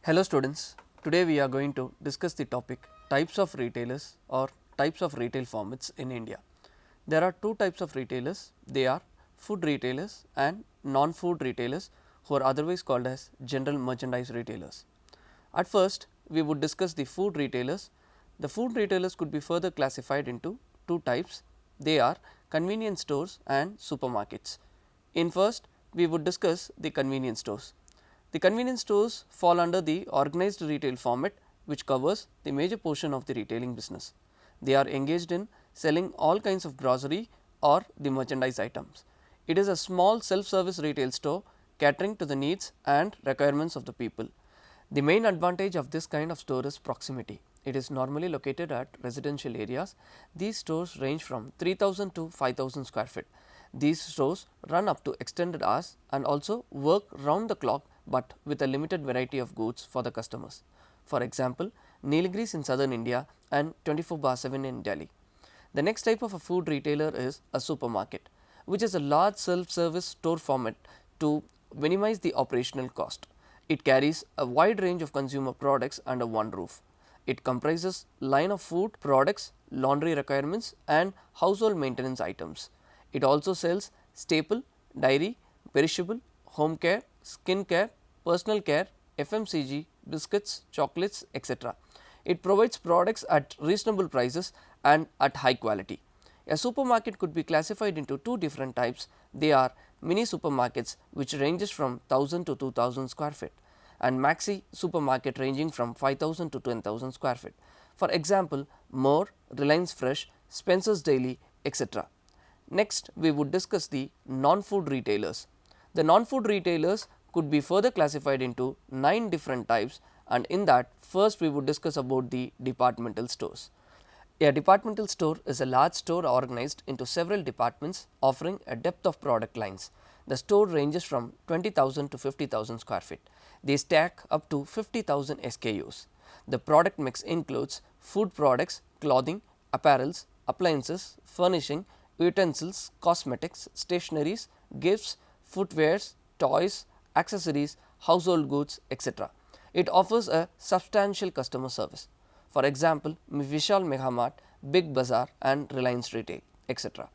Hello students, today we are going to discuss the topic types of retailers or types of retail formats in India. There are two types of retailers, they are food retailers and non-food retailers who are otherwise called as general merchandise retailers. At first, we would discuss the food retailers. The food retailers could be further classified into two types, they are convenience stores and supermarkets. In first, we would discuss the convenience stores. The convenience stores fall under the organized retail format which covers the major portion of the retailing business. They are engaged in selling all kinds of grocery or the merchandise items. It is a small self-service retail store catering to the needs and requirements of the people. The main advantage of this kind of store is proximity. It is normally located at residential areas. These stores range from 3000 to 5000 square feet. These stores run up to extended hours and also work round the clock, but with a limited variety of goods for the customers. For example, Nilgiris in southern India and 24/7 in Delhi. The next type of a food retailer is a supermarket, which is a large self-service store format to minimize the operational cost. It carries a wide range of consumer products under one roof. It comprises line of food products, laundry requirements and household maintenance items. It also sells staple, dairy, perishable, home care, skin care, personal care, FMCG, biscuits, chocolates, etc. It provides products at reasonable prices and at high quality. A supermarket could be classified into two different types. They are mini supermarkets, which ranges from 1000 to 2000 square feet, and maxi supermarket ranging from 5000 to 10,000 square feet. For example, More, Reliance Fresh, Spencer's Daily, etc. Next, we would discuss the non-food retailers. The non-food retailers could be further classified into 9 different types, and in that first we would discuss about the departmental stores. A departmental store is a large store organized into several departments offering a depth of product lines. The store ranges from 20,000 to 50,000 square feet. They stack up to 50,000 SKUs. The product mix includes food products, clothing, apparels, appliances, furnishing, utensils, cosmetics, stationeries, gifts, footwears, toys, accessories, household goods, etc. It offers a substantial customer service. For example, Vishal Megamart, Big Bazaar and Reliance Retail, etc.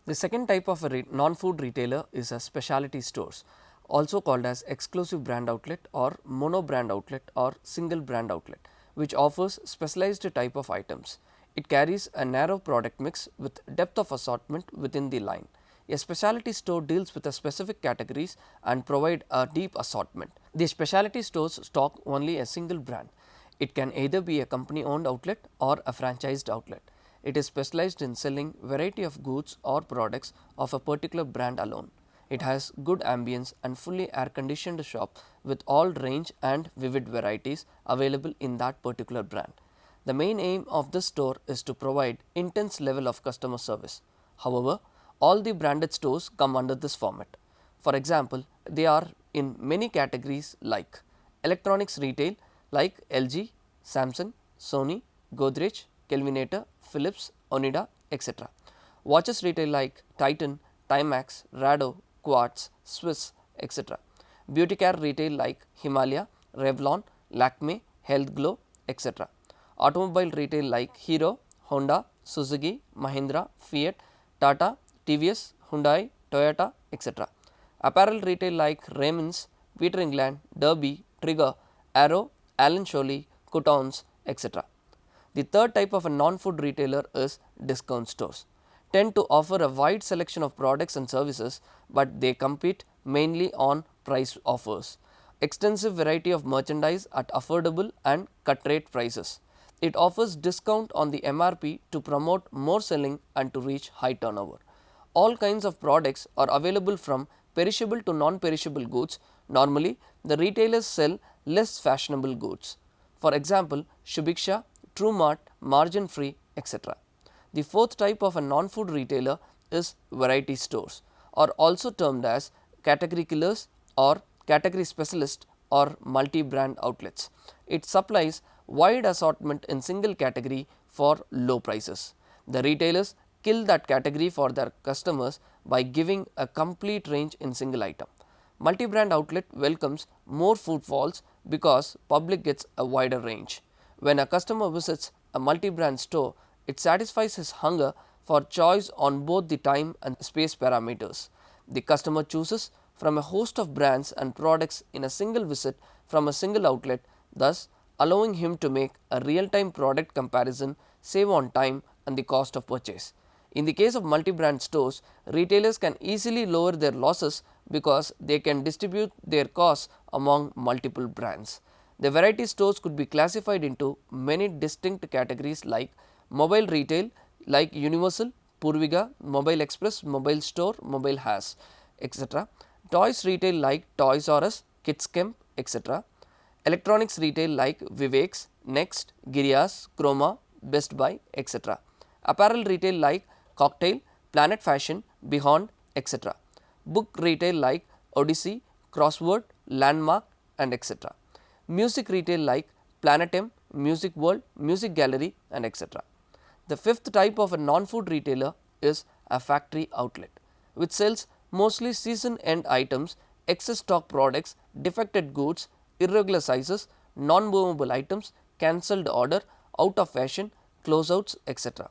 The second type of a non-food retailer is a specialty stores, also called as exclusive brand outlet or mono brand outlet or single brand outlet, which offers specialized type of items. It carries a narrow product mix with depth of assortment within the line. A specialty store deals with a specific categories and provide a deep assortment. The specialty stores stock only a single brand. It can either be a company owned outlet or a franchised outlet. It is specialized in selling variety of goods or products of a particular brand alone. It has good ambience and fully air conditioned shop with all range and vivid varieties available in that particular brand. The main aim of this store is to provide intense level of customer service. However, all the branded stores come under this format. For example, they are in many categories like electronics retail like LG, Samsung, Sony, Godrej, Kelvinator, Philips, Onida, etc. Watches retail like Titan, Timex, Rado, Quartz, Swiss, etc. Beauty care retail like Himalaya, Revlon, Lakme, Health Glow, etc. Automobile retail like Hero, Honda, Suzuki, Mahindra, Fiat, Tata, TVS, Hyundai, Toyota, etc. Apparel retail like Raymond's, Peter England, Derby, Trigger, Arrow, Allen Solly, Coutons, etc. The third type of a non-food retailer is discount stores. Tend to offer a wide selection of products and services, but they compete mainly on price offers. Extensive variety of merchandise at affordable and cut rate prices. It offers discount on the MRP to promote more selling and to reach high turnover. All kinds of products are available from perishable to non-perishable goods. Normally, the retailers sell less fashionable goods. For example, Shubiksha, TrueMart, Margin Free, etc. The fourth type of a non-food retailer is variety stores, or also termed as category killers or category specialist or multi-brand outlets. It supplies wide assortment in single category for low prices. The retailers kill that category for their customers by giving a complete range in single item. Multi-brand outlet welcomes more footfalls because public gets a wider range. When a customer visits a multi-brand store, it satisfies his hunger for choice on both the time and space parameters. The customer chooses from a host of brands and products in a single visit from a single outlet, thus allowing him to make a real-time product comparison, save on time and the cost of purchase. In the case of multi-brand stores, retailers can easily lower their losses because they can distribute their costs among multiple brands. The variety stores could be classified into many distinct categories like mobile retail like Universal, Purviga, Mobile Express, Mobile Store, Mobile Has, etc. Toys retail like Toys R Us, Kids Camp, etc. Electronics retail like Vivex, Next, Girias, Chroma, Best Buy, etc. Apparel retail like Cocktail, Planet Fashion, Beyond, etc. Book retail like Odyssey, Crossword, Landmark, and etc. Music retail like Planet M, Music World, Music Gallery, and etc. The fifth type of a non-food retailer is a factory outlet, which sells mostly season-end items, excess stock products, defected goods, irregular sizes, non-movable items, cancelled order, out of fashion, closeouts, etc.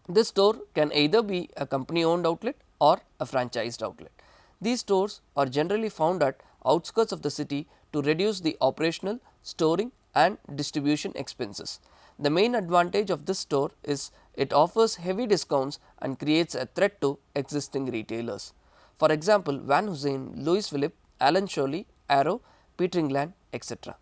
This store can either be a company owned outlet or a franchised outlet. These stores are generally found at outskirts of the city to reduce the operational, storing and distribution expenses. The main advantage of this store is it offers heavy discounts and creates a threat to existing retailers. For example, Van Heusen, Louis Philippe, Alan Shirley, Arrow, Peter England, etc.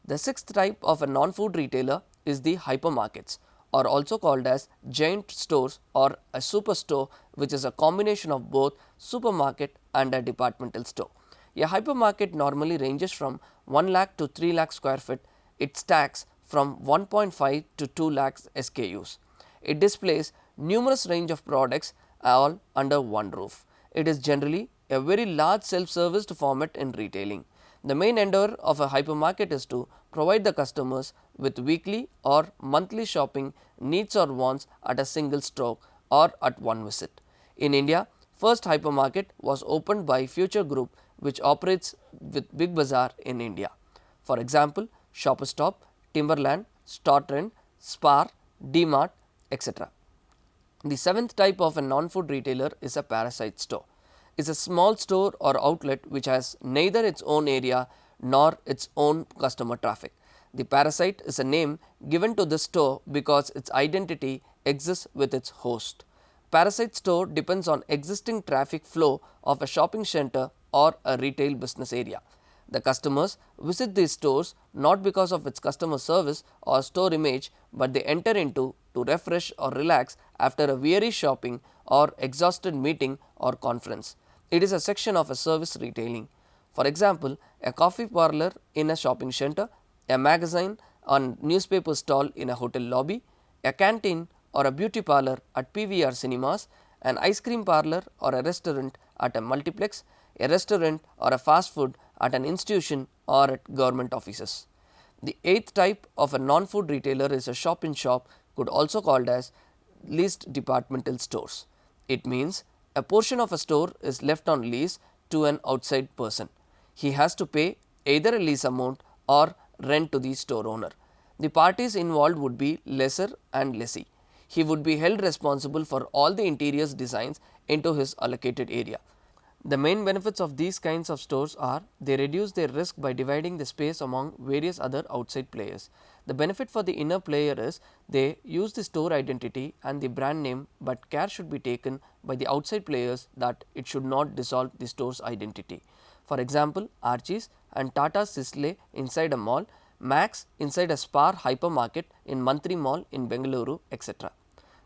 The sixth type of a non-food retailer is the hypermarkets, or also called as giant stores or a superstore, which is a combination of both supermarket and a departmental store. A hypermarket normally ranges from 1 lakh to 3 lakh square feet. It stacks from 1.5 to 2 lakhs SKUs. It displays numerous range of products all under one roof. It is generally a very large self-serviced format in retailing. The main endeavor of a hypermarket is to provide the customers with weekly or monthly shopping needs or wants at a single stroke or at one visit. In India, first hypermarket was opened by Future Group, which operates with Big Bazaar in India. For example, Shoppers Stop, Timberland, Star Trend, Spar, D-Mart, etc. The seventh type of a non-food retailer is a parasite store. It is a small store or outlet which has neither its own area nor its own customer traffic. The parasite is a name given to this store because its identity exists with its host. Parasite store depends on existing traffic flow of a shopping center or a retail business area. The customers visit these stores not because of its customer service or store image, but they enter into to refresh or relax after a weary shopping or exhausted meeting or conference. It is a section of a service retailing. For example, a coffee parlor in a shopping center, a magazine or newspaper stall in a hotel lobby, a canteen or a beauty parlor at PVR cinemas, an ice cream parlor or a restaurant at a multiplex, a restaurant or a fast food at an institution or at government offices. The eighth type of a non-food retailer is a shop-in-shop, could also called as leased departmental stores. It means a portion of a store is left on lease to an outside person. He has to pay either a lease amount or rent to the store owner. The parties involved would be lessor and lessee. He would be held responsible for all the interiors designs into his allocated area. The main benefits of these kinds of stores are they reduce their risk by dividing the space among various other outside players. The benefit for the inner player is they use the store identity and the brand name, but care should be taken by the outside players that it should not dissolve the store's identity. For example, Archie's and Tata Sisley inside a mall, Max inside a Spar hypermarket in Mantri Mall in Bengaluru, etc.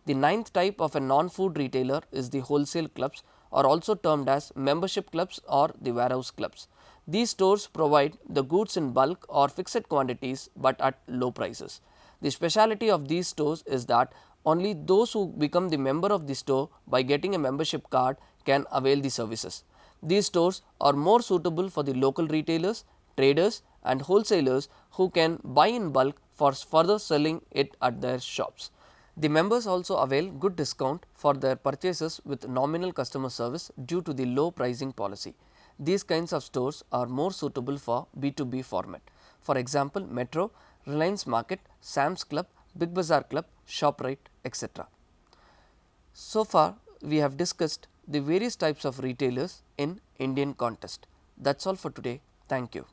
The ninth type of a non-food retailer is the wholesale clubs, or also termed as membership clubs or the warehouse clubs. These stores provide the goods in bulk or fixed quantities, but at low prices. The speciality of these stores is that only those who become the member of the store by getting a membership card can avail the services. These stores are more suitable for the local retailers, traders and wholesalers who can buy in bulk for further selling it at their shops. The members also avail good discount for their purchases with nominal customer service due to the low pricing policy. These kinds of stores are more suitable for B2B format. For example, Metro, Reliance Market, Sam's Club, Big Bazaar Club, ShopRite, etc. So far, we have discussed the various types of retailers in Indian context. That's all for today. Thank you.